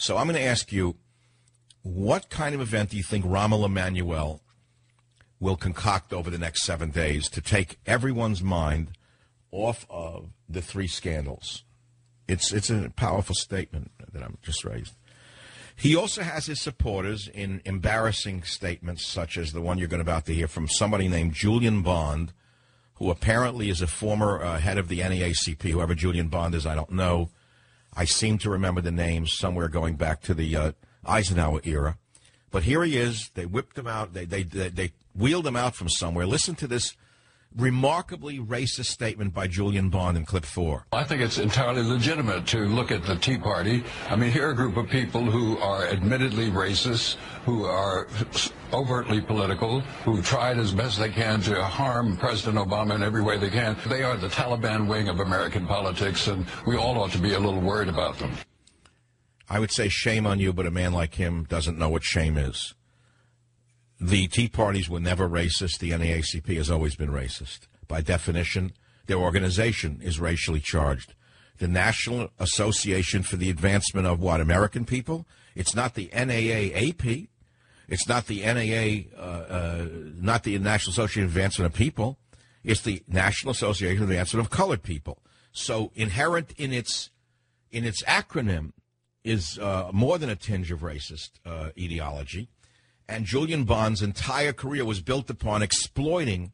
So I'm going to ask you, what kind of event do you think Rommel Emanuel will concoct over the next 7 days to take everyone's mind off of the three scandals? It's a powerful statement that I'm just raised. He also has his supporters in embarrassing statements such as the one you're about to hear from somebody named Julian Bond, who apparently is a former head of the NAACP. Whoever Julian Bond is, I don't know. I seem to remember the name somewhere going back to the Eisenhower era. But here he is. They whipped him out. They wheeled him out from somewhere. Listen to this remarkably racist statement by Julian Bond in clip 4. I think it's entirely legitimate to look at the Tea Party. I mean, here are a group of people who are admittedly racist, who are overtly political, who tried as best they can to harm President Obama in every way they can. They are the Taliban wing of American politics, and we all ought to be a little worried about them. I would say shame on you, but a man like him doesn't know what shame is. The Tea Parties were never racist. The NAACP has always been racist. By definition, their organization is racially charged. The National Association for the Advancement of what? American people? It's not the NAACP. It's not the not the National Association of Advancement of People. It's the National Association of Advancement of Colored People. So inherent in its acronym is more than a tinge of racist ideology. And Julian Bond's entire career was built upon exploiting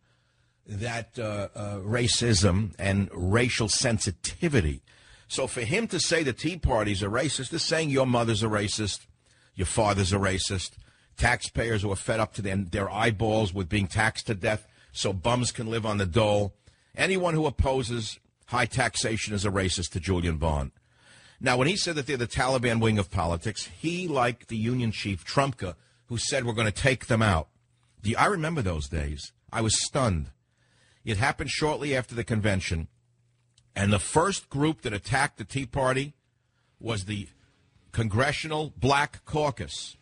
that racism and racial sensitivity. So for him to say the Tea Party's are racist is saying your mother's a racist, your father's a racist, taxpayers who are fed up to their eyeballs with being taxed to death so bums can live on the dole. Anyone who opposes high taxation is a racist to Julian Bond. Now, when he said that they're the Taliban wing of politics, he, like the union chief Trumka, who said we're going to take them out. I remember those days. I was stunned. It happened shortly after the convention, and the first group that attacked the Tea Party was the Congressional Black Caucus.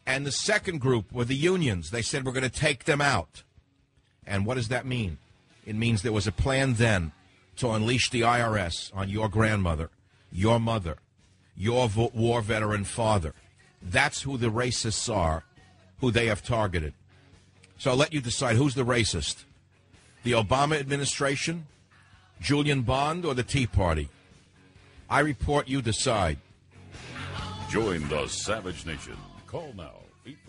And the second group were the unions. They said we're going to take them out. And what does that mean? It means there was a plan then to unleash the IRS on your grandmother, your mother, your war veteran father. That's who the racists are, who they have targeted. So I'll let you decide who's the racist. The Obama administration, Julian Bond, or the Tea Party? I report, you decide. Join the Savage Nation. Call now.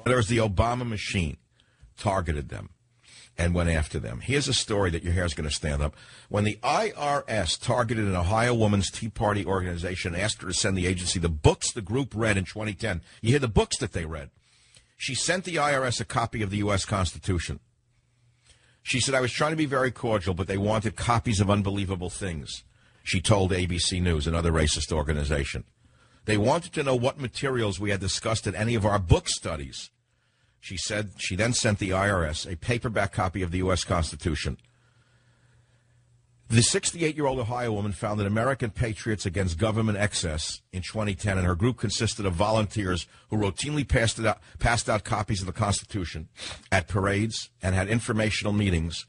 There's the Obama machine. Targeted them and went after them. Here's a story that your hair is going to stand up. When the IRS targeted an Ohio woman's Tea Party organization and asked her to send the agency the books the group read in 2010, you hear the books that they read. She sent the IRS a copy of the U.S. Constitution. She said, I was trying to be very cordial, but they wanted copies of unbelievable things, she told ABC News, another racist organization. They wanted to know what materials we had discussed at any of our book studies. She said she then sent the IRS a paperback copy of the U.S. Constitution. The 68-year-old Ohio woman founded American Patriots Against Government Excess in 2010, and her group consisted of volunteers who routinely passed out copies of the Constitution at parades and had informational meetings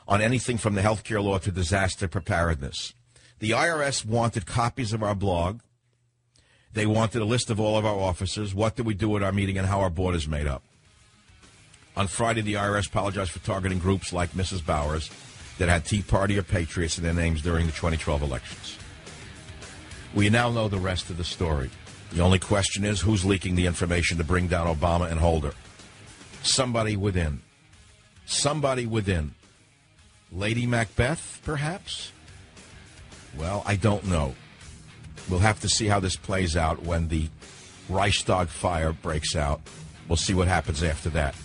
on anything from the health care law to disaster preparedness. The IRS wanted copies of our blog. They wanted a list of all of our officers, what did we do at our meeting, and how our board is made up. On Friday, the IRS apologized for targeting groups like Mrs. Bowers that had Tea Party or Patriots in their names during the 2012 elections. We now know the rest of the story. The only question is who's leaking the information to bring down Obama and Holder. Somebody within. Somebody within. Lady Macbeth, perhaps? Well, I don't know. We'll have to see how this plays out when the Reichstag fire breaks out. We'll see what happens after that.